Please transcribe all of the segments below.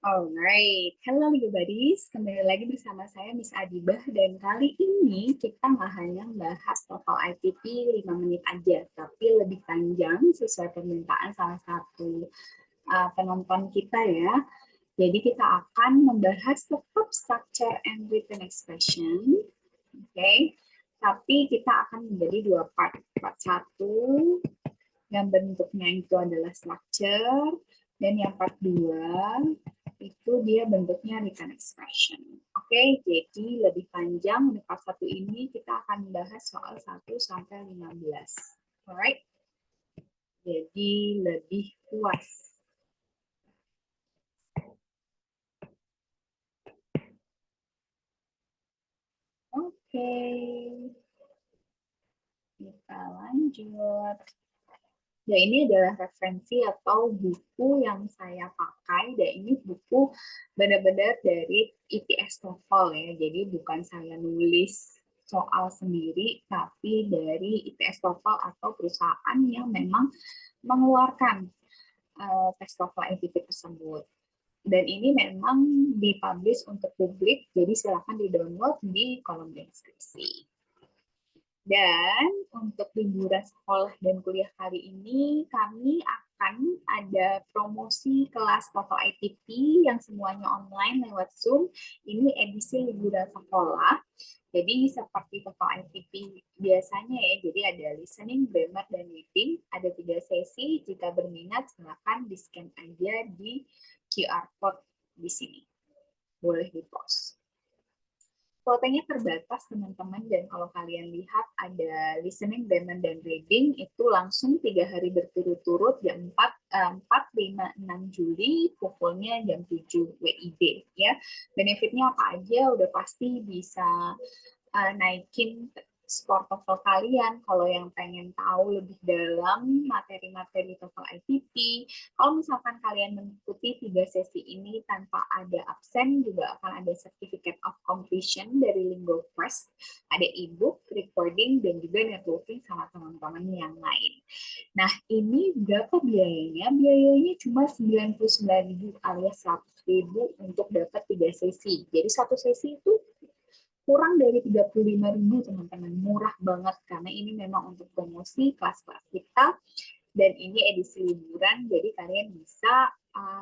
Alright, hello Liga Buddies, kembali lagi bersama saya Miss Adibah dan kali ini kita nggak hanya bahas total ITP 5 menit aja, tapi lebih panjang sesuai permintaan salah satu penonton kita ya. Jadi kita akan membahas tetap structure and written expression, oke? Tapi kita akan menjadi dua part. Part satu yang bentuknya itu adalah structure dan yang part 2 itu dia bentuknya written expression. Oke, jadi lebih panjang di part 1 ini kita akan membahas soal 1 sampai 15. Alright? Jadi lebih puas. Oke. Kita lanjut. Ya, ini adalah referensi atau buku yang saya pakai, dan ini buku benar-benar dari ITS TOEFL ya, jadi bukan saya nulis soal sendiri, tapi dari ITS TOEFL atau perusahaan yang memang mengeluarkan tes TOEFL ITP tersebut. Dan ini memang dipublish untuk publik, jadi silakan di-download di kolom deskripsi. Dan untuk liburan sekolah dan kuliah kali ini, kami akan ada promosi kelas TOEFL ITP yang semuanya online lewat Zoom. Ini edisi liburan sekolah. Jadi seperti TOEFL ITP biasanya ya, jadi ada listening, grammar, dan reading. Ada 3 sesi. Jika berminat, silakan di-scan aja di QR code di sini. Boleh di-post. Kuotanya terbatas teman-teman, dan kalau kalian lihat ada listening, grammar, dan reading itu langsung 3 hari berturut-turut jam 4, 5, 6 Juli pukulnya jam 7 WIB ya. Benefitnya apa aja udah pasti bisa naikin skor TOEFL kalian. Kalau yang pengen tahu lebih dalam materi-materi TOEFL ITP, kalau misalkan kalian mengikuti 3 sesi ini tanpa ada absen, juga akan ada Certificate of Completion dari Linggo First, ada e-book, recording, dan juga networking sama teman-teman yang lain. Nah, ini berapa biayanya? Biayanya cuma 99.000 alias 100.000 untuk dapat 3 sesi. Jadi satu sesi itu kurang dari 35.000 teman-teman, murah banget karena ini memang untuk promosi kelas-kelas kita dan ini edisi liburan, jadi kalian bisa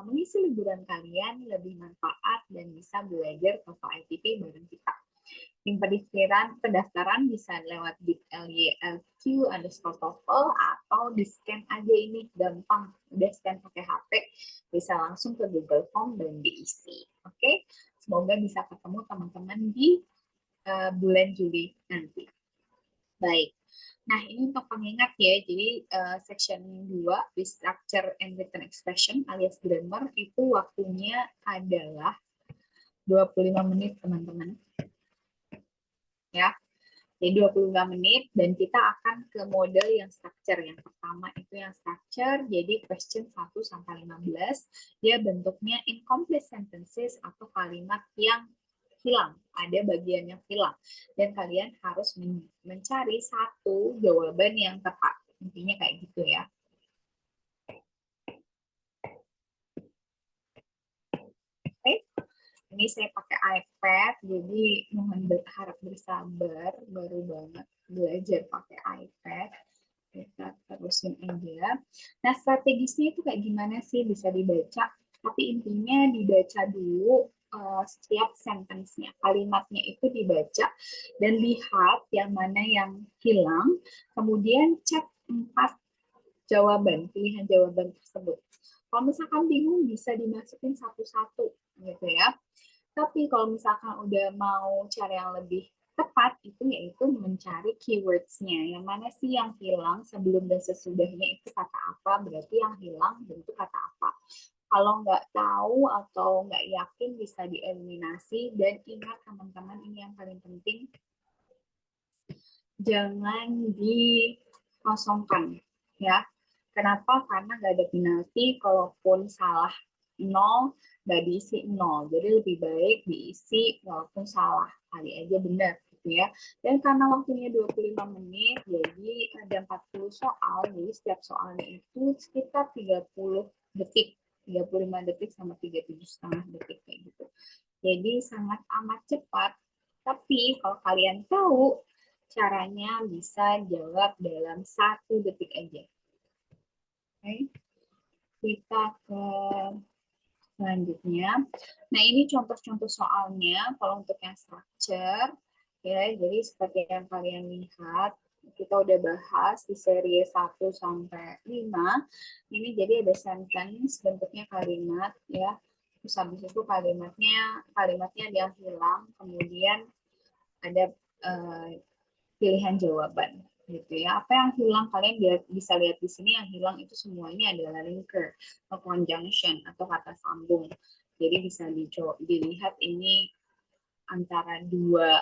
mengisi liburan kalian lebih manfaat dan bisa belajar TOEFL ITP bareng kita. Pendaftaran bisa lewat @lyelq_TOEFL atau di scan aja, ini gampang, udah scan pakai HP bisa langsung ke Google Form dan diisi. Oke, semoga bisa ketemu teman-teman di bulan Juli nanti. Baik. Nah, ini untuk pengingat ya. Jadi section 2 structure and written expression alias grammar itu waktunya adalah 25 menit, teman-teman. Ya. Jadi 25 menit dan kita akan ke model yang structure. Yang pertama itu yang structure, jadi question 1 sampai 15, dia bentuknya incomplete sentences atau kalimat yang hilang, ada bagian yang hilang, dan kalian harus mencari satu jawaban yang tepat. Intinya kayak gitu ya. Oke, ini saya pakai iPad, jadi mohon harap bersabar, baru banget belajar pakai iPad. Kita terusin aja. Nah, strategisnya itu kayak gimana sih, bisa dibaca, tapi intinya dibaca dulu setiap sentence-nya, kalimatnya itu dibaca dan lihat yang mana yang hilang, kemudian cek 4 jawaban, pilihan jawaban tersebut. Kalau misalkan bingung bisa dimasukin satu-satu gitu ya. Tapi kalau misalkan udah mau cari yang lebih tepat, itu yaitu mencari keywords-nya. Yang mana sih yang hilang sebelum dan sesudahnya itu kata apa, berarti yang hilang bentuk kata apa. Kalau nggak tahu atau nggak yakin bisa dieliminasi, dan ingat teman-teman, ini yang paling penting, jangan dikosongkan ya. Kenapa? Karena nggak ada penalti, kalaupun salah 0, nggak diisi 0. Jadi lebih baik diisi walaupun salah, kali aja benar gitu ya. Dan karena waktunya 25 menit, jadi ada 40 soal, jadi setiap soalnya itu sekitar 30 detik 35 detik sama 37,5 detik kayak gitu. Jadi sangat amat cepat. Tapi kalau kalian tahu caranya, bisa jawab dalam 1 detik aja. Oke. Kita ke selanjutnya. Nah, ini contoh-contoh soalnya kalau untuk yang structure ya. Jadi seperti yang kalian lihat, kita udah bahas di seri 1 sampai 5. Ini jadi ada sentence, bentuknya kalimat ya. Terus habis itu kalimatnya ada yang hilang, kemudian ada pilihan jawaban gitu ya. Apa yang hilang, kalian bisa lihat di sini, yang hilang itu semuanya adalah linker atau conjunction atau kata sambung. Jadi bisa dilihat ini antara dua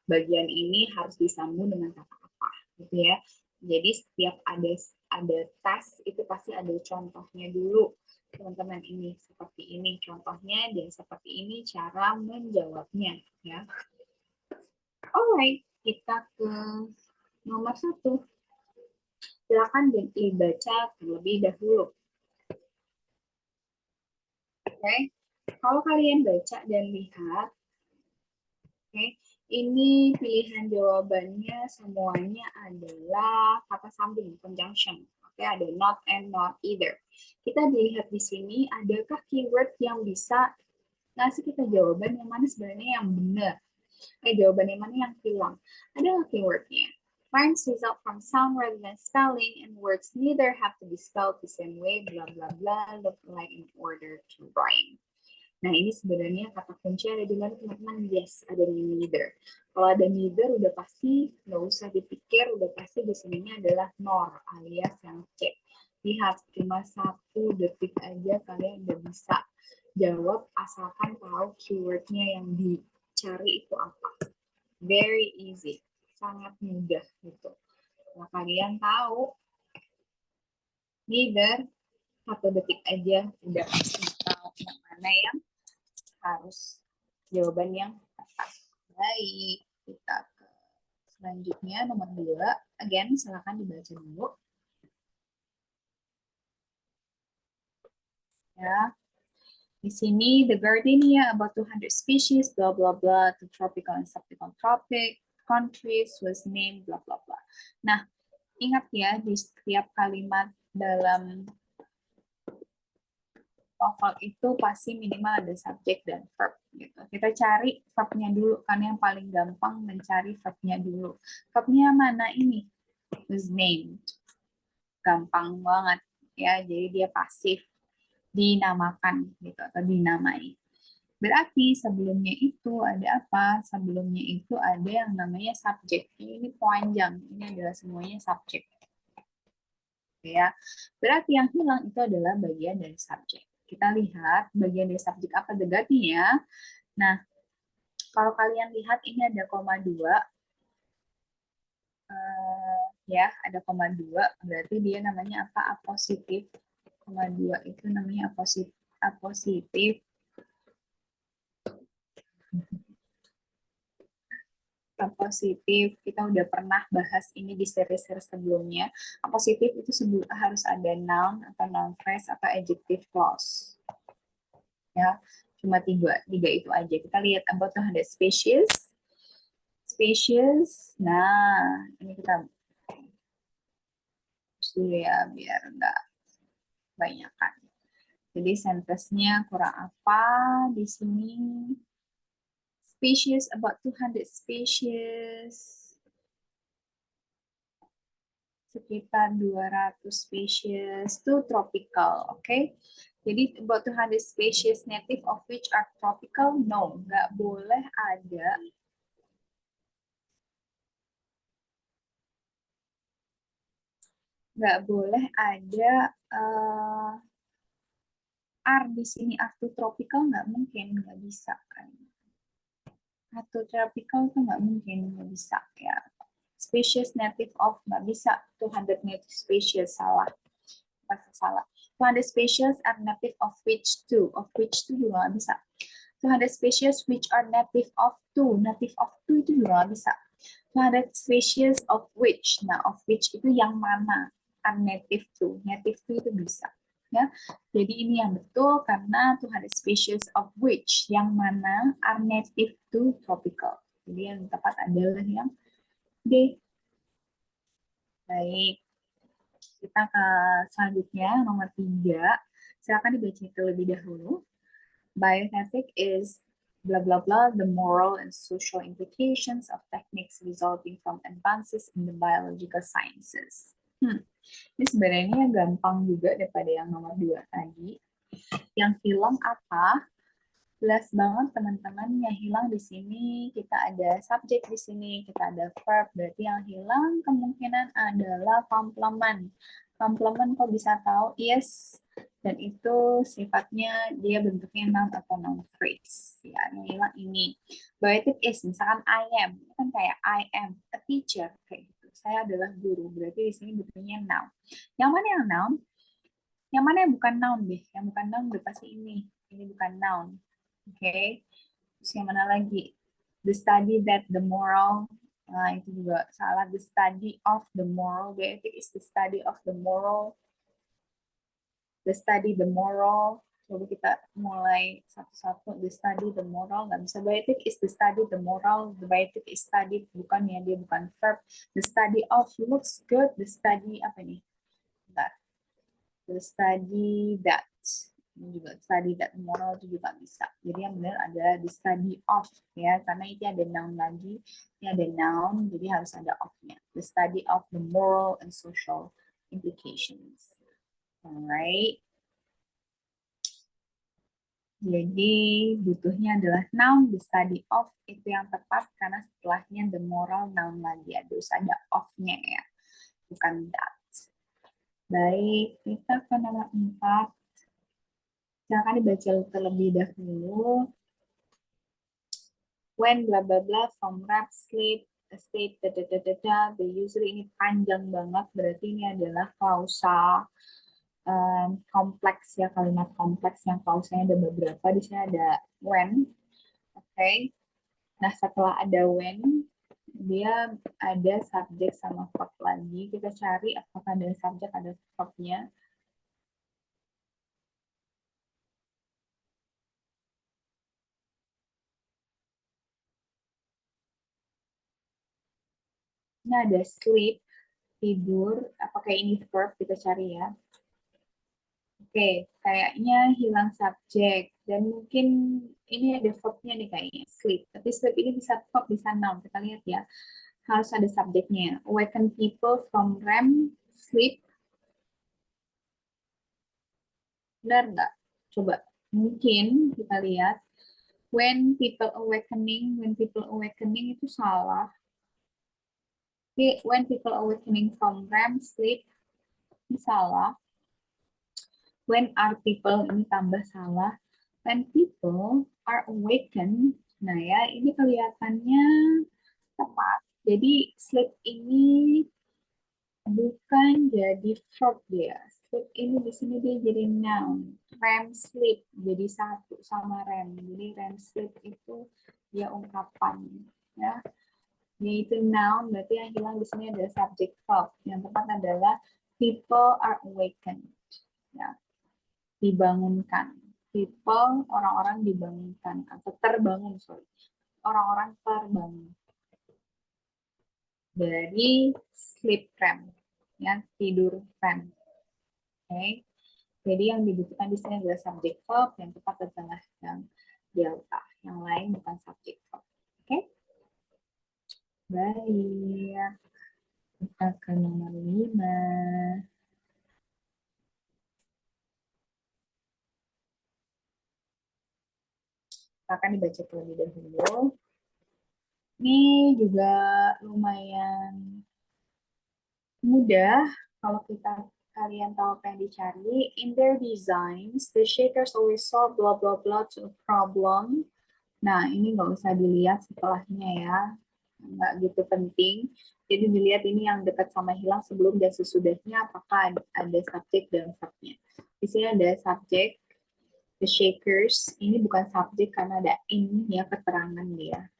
bagian ini harus disambung dengan kata apa gitu ya. Jadi setiap ada tes itu pasti ada contohnya dulu. Teman-teman, ini seperti ini contohnya dan seperti ini cara menjawabnya ya. Alright, kita ke nomor 1. Silakan dibaca terlebih dahulu. Oke, kalau kalian baca dan lihat, oke, ini pilihan jawabannya semuanya adalah kata sambung, conjunction. Oke, ada not and not either. Kita dilihat di sini, adakah keyword yang bisa ngasih kita jawaban yang mana sebenarnya yang benar? Jawaban yang mana yang hilang? Adalah keywordnya. Rhymes result from sound rather than spelling, and words neither have to be spelled the same way, blah blah blah, look alike in order to rhyme. Nah, ini sebenarnya kata kunci ada di mana, teman-teman? Yes, ada di neither. Kalau ada neither, udah pasti nggak usah dipikir, udah pasti di sininya adalah nor alias yang C. Lihat, cuma 1 detik aja kalian udah bisa jawab asalkan tahu keywordnya yang dicari itu apa. Very easy, sangat mudah gitu. Kalau kalian tahu neither, 1 detik aja udah pasti tahu yang mana yang harus jawaban yang tepat. Baik, kita ke selanjutnya nomor 2. Again, silakan dibaca dulu. Ya. Di sini the gardenia about 200 species blah blah blah to tropical and subtropical countries was named blah blah blah. Nah, ingat ya, di setiap kalimat dalam TOEFL itu pasti minimal ada subjek dan verb gitu. Kita cari verbnya dulu, karena yang paling gampang mencari verbnya dulu. Verbnya mana ini? Was named. Gampang banget ya, jadi dia pasif, dinamakan gitu atau dinamai. Berarti sebelumnya itu ada apa? Sebelumnya itu ada yang namanya subjek. Ini panjang, ini adalah semuanya subjek. Ya, berarti yang hilang itu adalah bagian dari subjek. Kita lihat bagian dari subjek apa degatnya. Nah, kalau kalian lihat ini ada koma 2. Ya, ada koma 2, berarti dia namanya apa? Apositif. Koma 2 itu namanya apositif. Apositif, kita udah pernah bahas ini di seri-seri sebelumnya. Apositif itu harus ada noun atau noun phrase atau adjective clause. Ya, cuma tiga itu aja. Kita lihat about 200 species. Nah, ini kita dulu ya, biar nggak banyakan. Jadi sentence-nya kurang apa di sini? Species, about 200 species. Sekitar 200 species itu tropical, oke? Okay? Jadi about 200 species native of which are tropical, no, nggak boleh ada R di sini, R to tropical nggak mungkin, nggak bisa kan? R to tropical itu nggak mungkin, nggak bisa ya. Species native of, nggak bisa. 200 native species, salah. Pasti salah. 200 species are native of which two? Of which two juga nggak bisa. 200 species which are native of two. Native of two itu juga nggak bisa. 200 species of which. Nah, of which itu yang mana? Are native to. Native to itu bisa. Ya, jadi ini yang betul karena to have a species of which yang mana are native to tropical. Jadi yang tepat adalah yang D. Baik, kita ke selanjutnya nomor 3. Silakan dibaca terlebih dahulu. Bioethics is blah blah blah the moral and social implications of techniques resulting from advances in the biological sciences. Ini sebenarnya gampang juga daripada yang nomor 2 tadi. Yang hilang apa? Jelas banget teman-teman, yang hilang di sini kita ada subjek di sini, kita ada verb, berarti yang hilang kemungkinan adalah komplement. Komplement kok bisa tahu? Yes, dan itu sifatnya dia bentuknya noun atau noun phrase. Ya, yang hilang ini. Biotic is, misalkan I am, kan kayak I am a teacher, kayak gitu. Saya adalah guru, berarti di sini bentuknya noun. Yang mana yang noun? Yang mana yang bukan noun deh? Yang bukan noun udah pasti ini. Ini bukan noun. Oke, okay. Terus yang mana lagi? The study that the moral, nah itu juga salah. The study of the moral, bioethic is the study of the moral. The study the moral. Coba kita mulai satu-satu. The study the moral. Nggak bisa. Bioethic is the study the moral. The bioethic is study, bukan ya, dia bukan verb. The study of looks good. The study apa nih? Bentar. The study that. Ini juga study that moral itu juga bisa. Jadi yang benar adalah the study of ya, karena itu ada noun lagi, ini ada noun, jadi harus ada of-nya. The study of the moral and social implications. Alright. Jadi butuhnya adalah noun, the study of itu yang tepat karena setelahnya the moral noun lagi, harus ada of-nya ya, bukan that. Baik, kita ke nomor 4. Silakan dibaca terlebih dahulu. When bla bla bla from rap sleep state the user, ini panjang banget, berarti ini adalah klausa kompleks ya, kalimat kompleks yang klausanya ada beberapa. Di sini ada when. Oke. Nah, setelah ada when, dia ada subjek sama verb lagi. Kita cari apakah ada subjek, ada verbnya. Ini ada sleep, tidur. Apakah ini verb? Kita cari ya. Oke, kayaknya hilang subjek. Dan mungkin ini ada verbnya nih kayaknya, sleep. Tapi sleep ini bisa verb, bisa noun. Kita lihat ya. Harus ada subjeknya. Awaken people from REM sleep. Benar nggak? Coba. Mungkin kita lihat. When people awakening itu salah. When people awakening from REM sleep, ini salah. When are people, ini tambah salah. When people are awakened, nah ya, ini kelihatannya tepat. Jadi sleep ini bukan jadi verb dia. Sleep ini di sini dia jadi noun. REM sleep jadi satu sama REM. Jadi REM sleep itu dia ungkapan, ya. Yaitu noun, berarti yang hilang di sini adalah subject verb. Yang tepat adalah people are awakened, ya. Dibangunkan. People, orang-orang dibangunkan atau terbangun, sorry. Orang-orang terbangun dari sleep REM, ya, tidur REM. Oke. Jadi yang dibutuhkan di sini adalah subject verb, yang tepat adalah yang delta. Yang lain bukan subject verb. Oke. Baik. Kita ke nomor 5. Akan dibaca terlebih dahulu. Ini juga lumayan mudah kalau kalian tahu apa yang dicari. In their designs, the shakers always solve blah blah blah to a problem. Nah, ini nggak usah dilihat setelahnya ya, nggak gitu penting. Jadi dilihat ini yang dekat sama hilang sebelum dan sesudahnya, apakah ada subjek dan verbnya. Di sini ada subjek, the shakers. Ini bukan subjek karena ada in ya, keterangan dia.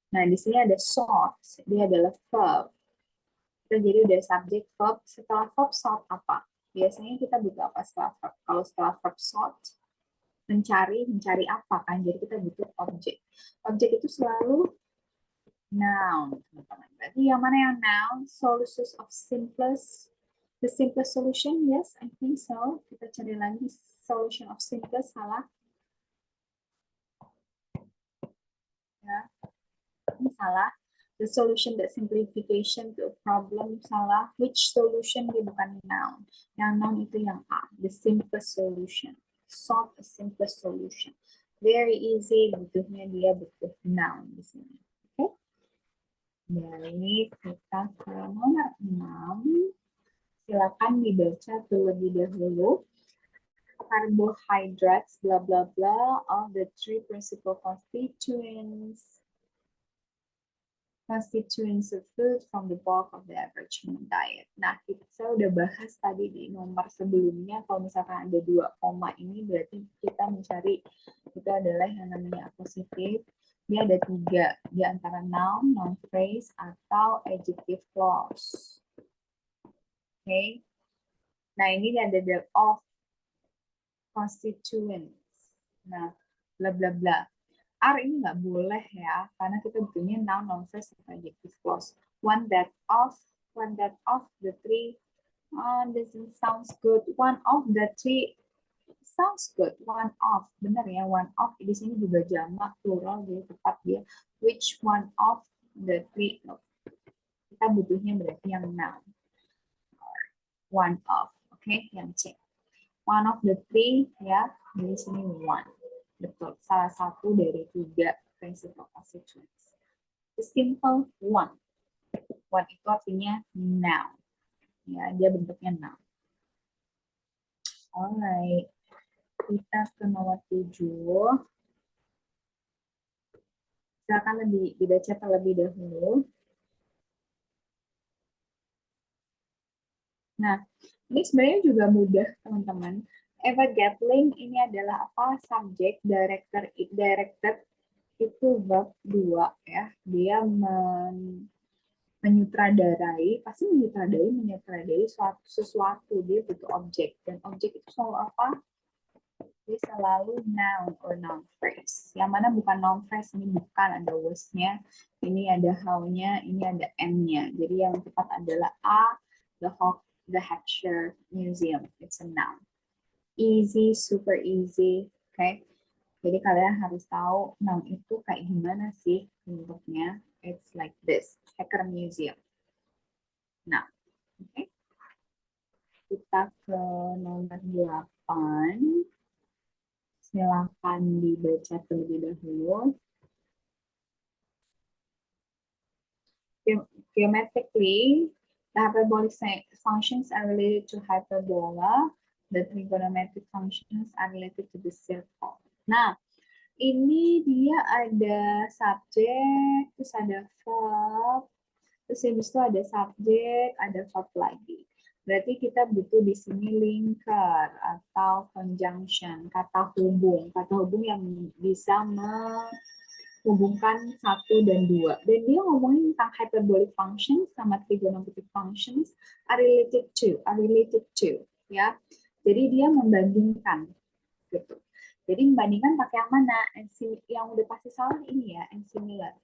Nah, di sini ada sought, dia adalah verb. Jadi udah subjek verb, setelah verb sought apa? Biasanya kita butuh apa setelah verb? Kalau setelah verb sought, mencari apa kan? Jadi kita butuh objek. Objek itu selalu noun, teman-teman. Berarti yang mana yang noun? Solutions of simplest, the simplest solution? Yes, I think so. Kita cari lagi solution of simplest, salah. Ya, ini salah. The solution that simplification to a problem, salah. Which solution? Dia bukan noun. Yang noun itu yang A, the simplest solution. Solve a simplest solution. Very easy, butuhnya dia butuh noun di sini. Oke? Baik, kita ke nomor 6. Silakan dibaca terlebih dahulu. Carbohydrates, blah blah blah, of the three principal constituents of food from the bulk of the average human diet. Nah, kita udah bahas tadi di nomor sebelumnya, kalau misalkan ada 2 koma ini, berarti kita mencari, itu adalah yang namanya appositive. Dia ada 3, di antara noun, noun phrase, atau adjective clause. Oke. Nah, ini ada the of constituents. Nah, bla bla bla. R ini nggak boleh ya, karena kita butuhnya noun, noun phrase, atau adjective clause. One that of the three. This sounds good. One of the three sounds good. One of, benar ya, one of di sini juga jamak plural, jadi tepat dia. Which one of the three? No. Kita butuhnya berarti yang noun. One of, oke, yang C. One of the three, ya, di sini one. Betul, salah satu dari 3 principal constituents. The simple one. One itu artinya noun. Ya, dia bentuknya noun. Alright, kita ke nomor 7. Silakan dibaca terlebih dahulu. Nah, ini sebenarnya juga mudah, teman-teman. Eva Gatling ini adalah apa? Subjek, director itu verb 2 ya. Dia menyutradarai, pasti menyutradarai sesuatu, dia butuh objek. Dan objek itu selalu apa? Dia selalu noun or noun phrase. Yang mana bukan noun phrase, ini bukan ada was-nya, ini ada how-nya, ini ada am-nya. Jadi yang tepat adalah A, the Hampshire Museum. It's a noun. Easy, super easy. Okay? Jadi kalian harus tahu noun itu kayak gimana sih bentuknya. It's like this, Hacker Museum. Nah, oke. Okay. Kita ke nomor 8. Silakan dibaca terlebih dahulu. Geometrically, the hyperbolic functions are related to hyperbola. The trigonometric functions are related to the circle. Nah, ini dia ada subjek, terus ada verb, terus habis itu ada subjek, ada verb lagi. Berarti kita butuh di sini linker atau conjunction, kata hubung yang bisa menghubungkan 1 dan 2. Dan dia ngomongin tentang hyperbolic functions sama trigonometric functions are related to, ya. Jadi dia membandingkan gitu. Jadi membandingkan pakai yang mana? Yang udah pasti salah ini ya, and similar.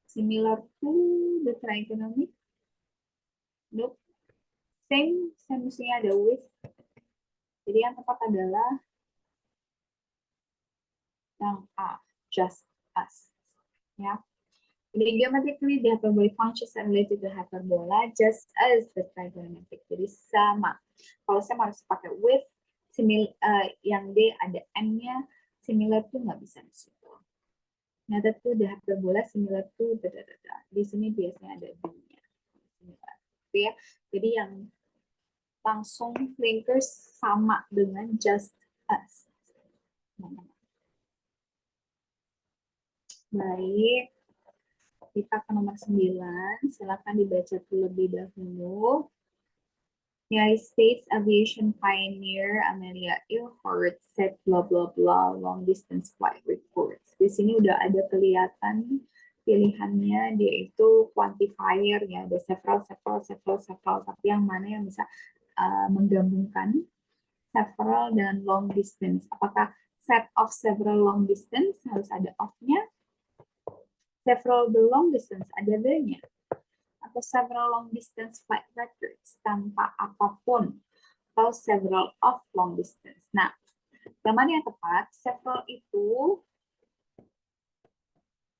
Similar to the trigonometric. Nope. Same mestinya ada with. Jadi yang tepat adalah yang A, just as. Ya. Jadi geometrically the hyperbolic functions are related to hyperbola just as the trigonometric. Jadi sama. Kalau saya harus pakai with, yang D ada M-nya, similar tuh nggak bisa di situ. Nah, itu the hyperbola similar to di sini biasanya ada D-nya. Ya. Jadi yang langsung linkers sama dengan just as. Baik, kita ke nomor 9. Silakan dibaca terlebih dahulu. United States aviation pioneer Amelia Earhart said blah blah blah long distance flight reports. Di sini udah ada kelihatan pilihannya, dia itu quantifier ya, ada several, tapi yang mana yang bisa menggabungkan several dan long distance. Apakah set of several long distance harus ada of-nya? Several the long distance ada the-nya? Atau several long distance flight records tanpa apapun? Atau several of long distance? Nah, yang mana yang tepat? Several itu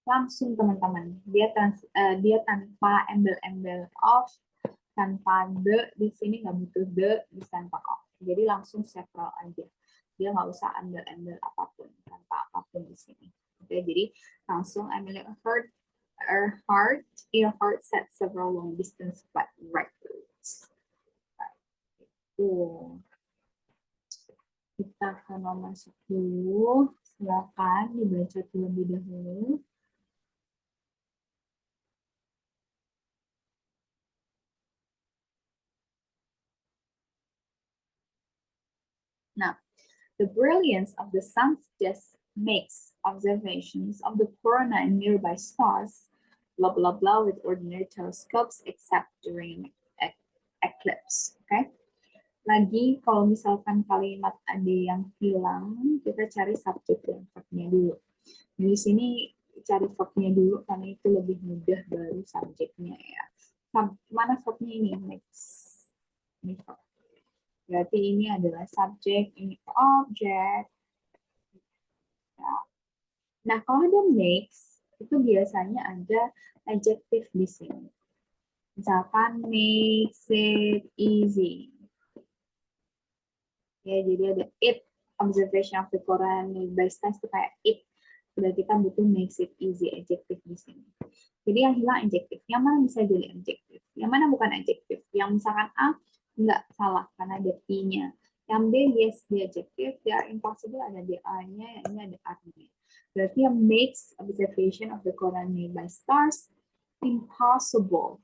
langsung teman-teman. Dia tanpa embel-embel of, tanpa the, di sini nggak butuh the, bisa tanpa of. Jadi langsung several aja. Dia nggak usah embel-embel apapun, tanpa apapun di sini. Oke, jadi langsung Amelia Earhart set several long distance flight records. Itu. Kita ke nomor 10. Silakan dibaca terlebih dahulu. Now, the brilliance of the sun just makes observations of the corona and nearby stars, blah, blah, blah, with ordinary telescopes, except during eclipse. Okay? Lagi, kalau misalkan kalimat ada yang hilang, kita cari subjek dan verb-nya dulu. Di sini cari verb-nya dulu, karena itu lebih mudah baru subjeknya ya. Mana verb-nya ini? Next. Ini verb. Berarti ini adalah subjek, ini objek. Ya. Nah, kalau ada makes, itu biasanya ada adjective di sini. Misalkan makes it easy. Ya, jadi ada it, observation of the Quran by stars itu kayak it. Udah kita butuh makes it easy, adjective di sini. Jadi yang hilang adjective. Yang mana bisa jadi adjective? Yang mana bukan adjective? Yang misalkan A, enggak salah karena ada P-nya. Yang B, yes, the adjective. They are impossible, ada DR-nya, yang ini ada R-nya. Berarti yang makes observation of the Quran made by stars impossible.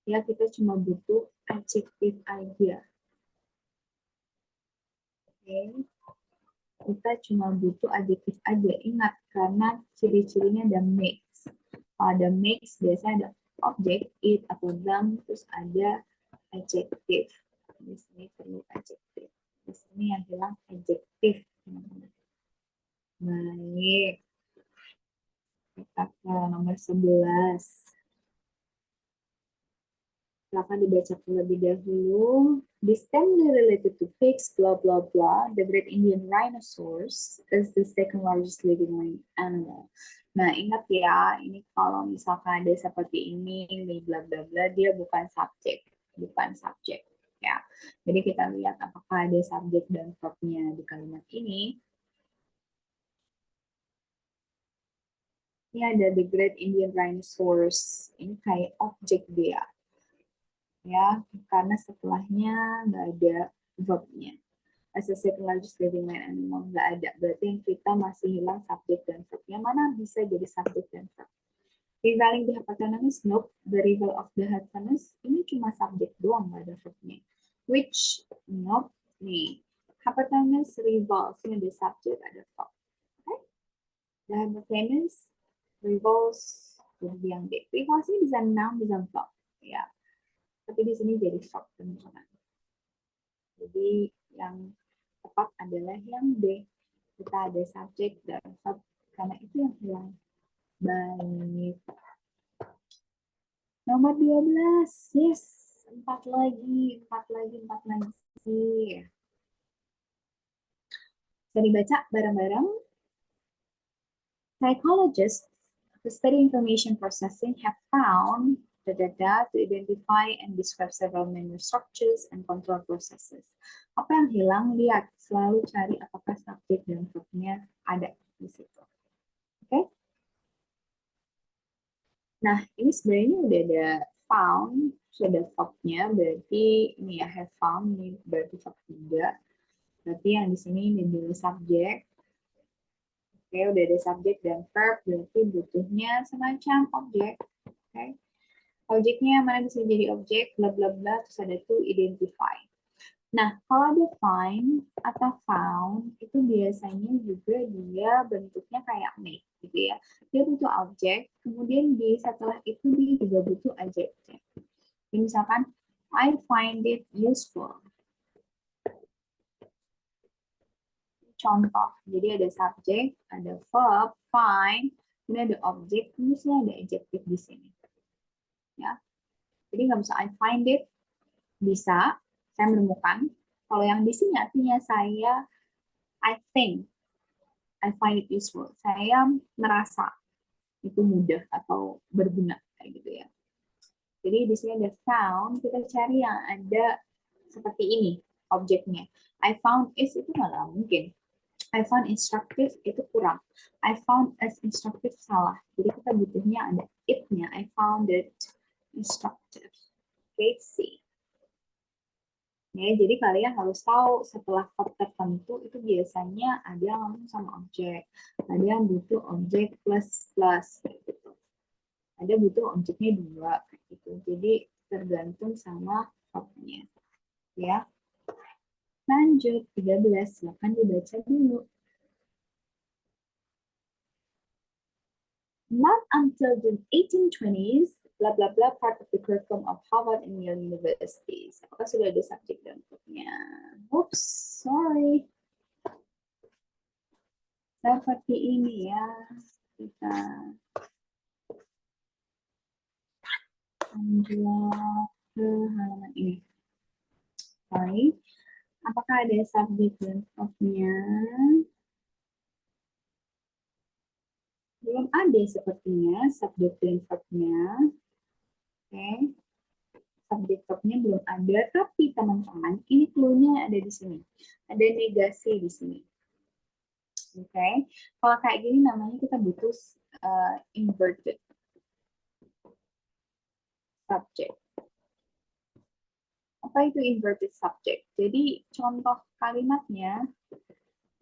Ya, kita cuma butuh adjective aja. Oke. Kita cuma butuh adjective aja. Ingat, karena ciri-cirinya ada makes. Kalau ada makes, biasanya ada object, it, atau them, terus ada adjective. Di sini perlu adjective. Di sini yang hilang adjective. Baik. Kita ke nomor 11. Silakan dibaca terlebih dahulu. Distantly related to pigs, blah, blah, blah. The Great Indian Rhinoceros is the second largest living animal. Nah, ingat ya, ini kalau misalkan ada seperti ini bla, bla, bla, dia bukan subjek. Bukan subjek. Ya. Jadi kita lihat apakah ada subjek dan verb-nya di kalimat ini. Ini ada the Great Indian Rhinoceros. Ini kayak objek dia. Ya, karena setelahnya nggak ada verb-nya. As a second largest living land animal, nggak ada. Berarti yang kita masih hilang subjek dan verb. Yang mana bisa jadi subjek dan verb? Rivaling the hypotenuse, nope. The rival of the hypotenuse, ini cuma subjek doang, nggak ada verb-nya. Which, nope. Nih, hypotenuse rivals, ini ada subjek, ada verb. Okay? The hypotenuse rivals, jadi yang D. Rivals ini bisa noun, bisa verb. Ya. Tapi di sini jadi verb, teman-teman. Jadi yang tepat adalah yang B. Kita ada subjek dan verb, karena itu yang hilang. Baik. Nomor 12. Yes. 4 lagi. Bisa dibaca bareng-bareng. Psychologists who study information processing have found to identify and describe several memory structures and control processes. Apa yang hilang? Lihat, selalu cari apakah subjek dan verb-nya ada di situ. Oke? Nah, ini sebenarnya udah ada found, sudah verb-nya, berarti ini ya have found, ini berarti verb 3. Berarti yang di sini ini dulu subjek. Oke, udah ada subjek dan verb, berarti butuhnya semacam objek. Oke. Objeknya mana bisa jadi objek, bla bla bla, terus ada to identify. Nah, kalau ada find atau found, itu biasanya juga dia bentuknya kayak make, gitu ya. Dia butuh objek, kemudian setelah itu dia juga butuh adjective. Jadi misalkan, I find it useful. Contoh, jadi ada subjek, ada verb, find, kemudian ada objek, kemudian ada adjective di sini. Ya, jadi nggak bisa I find it, bisa, saya menemukan. Kalau yang di sini artinya saya, I think, I find it useful. Saya merasa itu mudah atau berguna, kayak gitu ya. Jadi di sini ada found, kita cari yang ada seperti ini, objeknya. I found is itu nggak mungkin. I found instructive itu kurang. I found as instructive salah. Jadi kita butuhnya ada it-nya. I found it instructive. Okay, see. Ya, jadi kalian harus tahu setelah verb tertentu itu biasanya ada yang langsung sama objek. Ada yang butuh objek plus plus gitu. Ada butuh objeknya dua gitu. Jadi tergantung sama verbnya. Ya. Lanjut 13, silakan dibaca dulu. Not until the 1820s, blah blah blah, part of the curriculum of Harvard and Yale universities. Apakah sudah ada subjek dan verbnya? Oops, sorry. Seperti ini ya. Kita lanjut ke halaman ini. Sorry. Apakah ada subjek dan verbnya? Belum ada sepertinya subjek dan verbnya. Oke. Subjek verbnya belum ada, tapi teman-teman, ini clue-nya ada di sini. Ada negasi di sini. Oke, kalau kayak gini namanya kita butuh inverted subject. Apa itu inverted subject? Jadi contoh kalimatnya,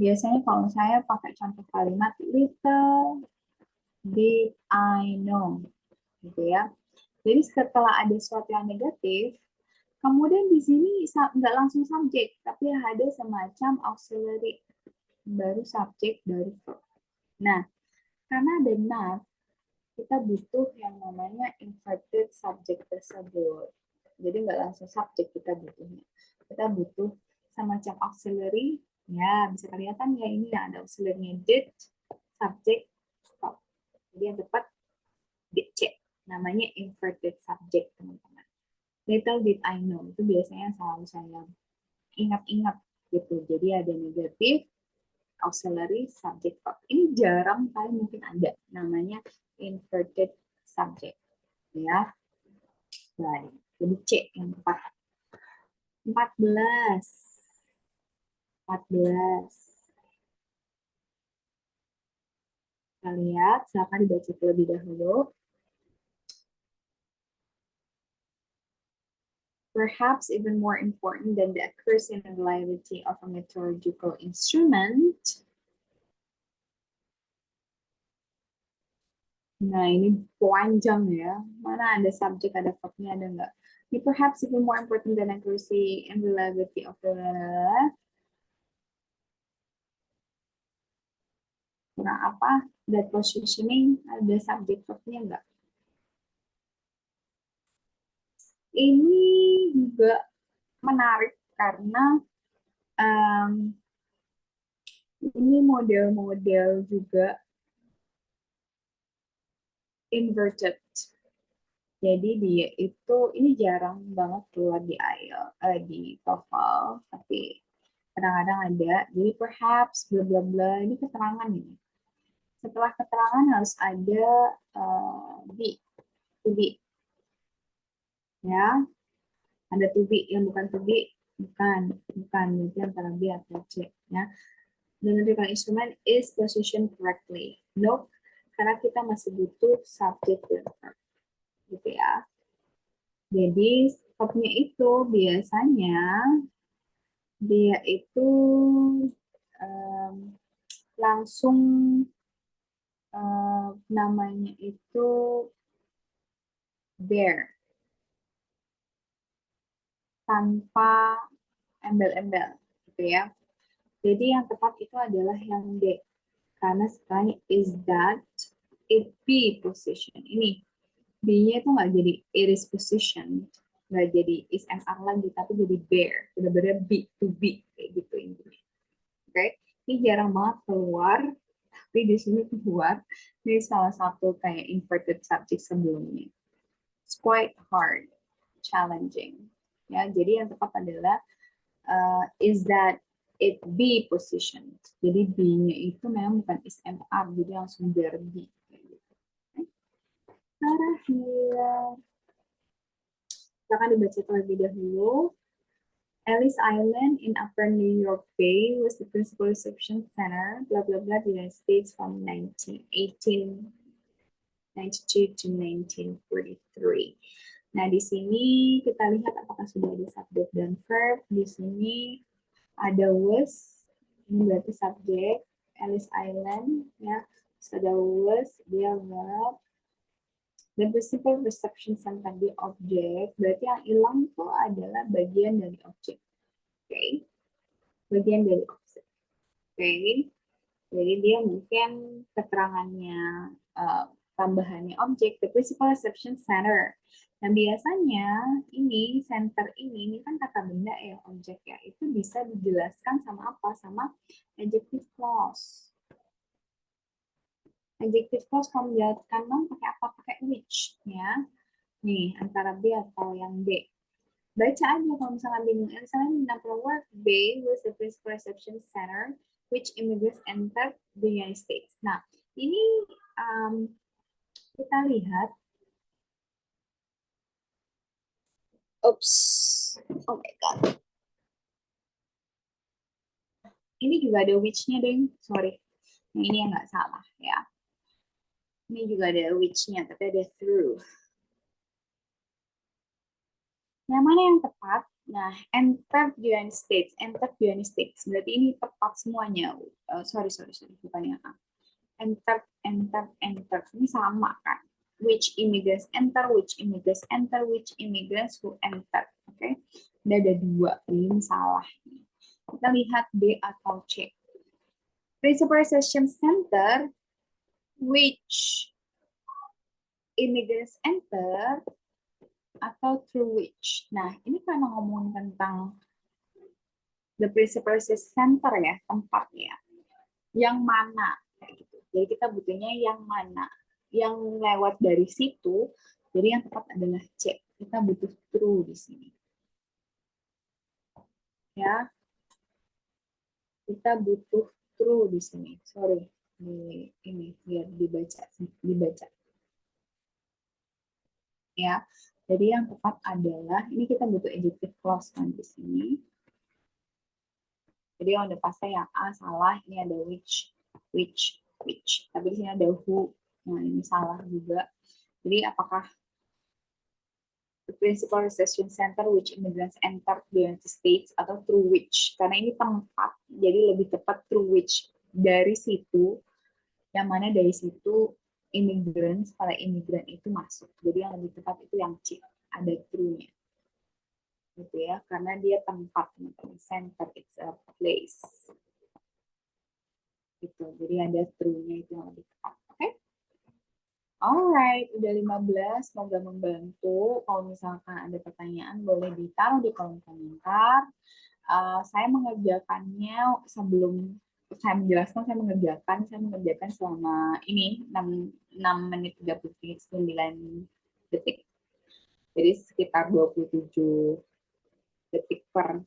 biasanya kalau saya pakai contoh kalimat little did I know, gitu ya. Jadi setelah ada sesuatu yang negatif, kemudian di sini nggak langsung subjek, tapi ada semacam auxiliary, baru subjek, baru verb. Nah, karena ada not, kita butuh yang namanya inverted subject tersebut. Jadi nggak langsung subjek kita butuhnya. Kita butuh semacam auxiliary, ya bisa kelihatan ya ini yang ada auxiliary did, subject, verb. Jadi yang tepat C, namanya inverted subject teman-teman. Little did I know, itu biasanya selalu saya ingat-ingat gitu. Jadi ada negatif, auxiliary, subject, verb. Ini jarang kali mungkin ada, namanya inverted subject. Ya, baik. Jadi C yang tepat. 14. 14. Kita lihat, silakan dibaca terlebih dahulu. Perhaps even more important than the accuracy and reliability of a meteorological instrument. Nah, ini panjang ya. Mana ada subjek, ada verbnya, ada enggak? Ini perhaps even more important than accuracy and reliability of the... Kurang apa? That positioning, ada subjek verbnya enggak? Ini juga menarik karena ini model-model juga inverted. Jadi dia itu, ini jarang banget keluar di IELTS, di TOEFL, tapi kadang-kadang ada. Jadi perhaps, bla bla bla, ini keterangan ini. Setelah keterangan harus ada be, to be. Ya, ada to be, yang bukan to be, bukan, itu antara B atau C. Ya. The medical instrument is positioned correctly. Nope, karena kita masih butuh subject dan verb. Gitu ya. Jadi verbnya itu biasanya dia itu langsung namanya itu there tanpa embel-embel gitu ya. Jadi yang tepat itu adalah yang D, karena setelahnya is that, it be position. Ini B-nya itu nggak jadi it is positioned, nggak jadi is and are lagi, tapi jadi bear, bener-bener be to be kayak gitu intinya. Oke, ini jarang banget keluar, tapi di sini keluar dari salah satu kayak inverted subject sebelumnya. It's quite hard, challenging. Ya, jadi yang tepat adalah is that it be position. Jadi be-nya itu memang bukan is and are, jadi langsung there be. Terakhir, silakan dibaca terlebih dahulu. Ellis Island in Upper New York Bay was the principal reception center, blah blah blah, the United States from 1892 to 1943. Nah, di sini kita lihat apakah sudah ada subjek dan verb. Di sini ada was, ini berarti subjek, Ellis Island, ya. So, ada was, dia verb. Dan principal reception center di objek, berarti yang hilang itu adalah bagian dari objek. Oke, bagian dari objek. Oke, jadi dia mungkin keterangannya tambahannya objek, the principal reception center. Dan biasanya ini center ini kan kata benda ya, objek ya, itu bisa dijelaskan sama apa? Sama adjective clause. Adjective clause kalau menjelaskan non pakai apa? Pakai which ya. Nih, antara B atau yang D. Baca aja kalau misalkan bingung. Misalnya number word B was the principal reception center which immigrants entered the United States. Nah, ini kita lihat. Oops. Oh my God. Ini juga ada which-nya, deng. Sorry. Nah, ini yang nggak salah ya. Ini juga ada which-nya, tapi ada through. Yang mana yang tepat? Nah, enter the United States. Enter the United States. Berarti ini tepat semuanya. Sorry. Bukan yang A. Enter. Ini sama kan? Which immigrants enter, which immigrants enter, which immigrants who enter. Oke? Okay? Ada dua. Ini salah. Kita lihat B atau C. Principal Reception Center, which immigrants enter, atau through which. Nah, ini karena ngomongin tentang the principal reception center ya, tempatnya. Yang mana? Kayak gitu. Jadi kita butuhnya yang mana? Yang lewat dari situ, jadi yang tepat adalah C. Kita butuh through di sini. Ya. Kita butuh through di sini. Sorry. Ini biar dibaca. Ya. Jadi yang tepat adalah ini kita butuh adjective clause kan di sini. Jadi yang udah pasti yang A salah, ini ada which. Tapi di sini ada who. Nah, ini salah juga. Jadi apakah the principal reception center which immigrants enter the United States atau through which? Karena ini tempat, jadi lebih tepat through which. Dari situ, yang mana dari situ para imigran itu masuk. Jadi yang lebih tepat itu yang C, ada through-nya. Gitu ya, karena dia tempat, center, it's a place. Gitu. Jadi ada through-nya itu yang lebih tepat. Oke? Okay? Alright, udah 15, semoga membantu. Kalau misalkan ada pertanyaan, boleh ditaruh di kolom komentar. Saya mengerjakannya sebelum saya menjelaskan, saya mengerjakan selama ini 6 menit 39 detik. Jadi sekitar 27 detik per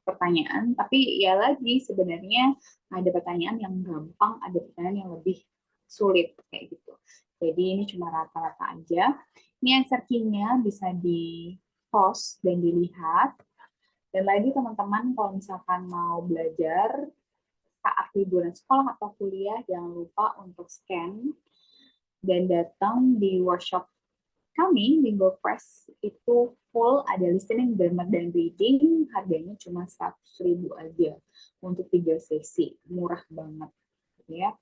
pertanyaan. Tapi ya lagi sebenarnya ada pertanyaan yang gampang, ada pertanyaan yang lebih sulit kayak gitu. Jadi ini cuma rata-rata aja. Ini answer key-nya bisa di-post dan dilihat. Dan lagi teman-teman kalau misalkan mau belajar saat liburan sekolah atau kuliah, jangan lupa untuk scan dan datang di workshop kami, Bingo Press, itu full, ada listening, grammar, dan reading, harganya cuma 100.000 aja untuk 3 sesi, murah banget ya.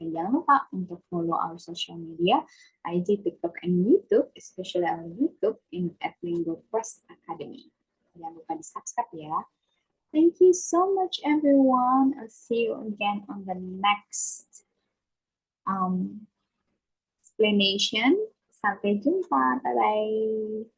Dan jangan lupa untuk follow our social media, IG, TikTok, and YouTube, especially our YouTube at Bingo Press Academy. Jangan lupa di-subscribe ya. Thank you so much, everyone. I'll see you again on the next explanation. Sampai jumpa. Bye-bye.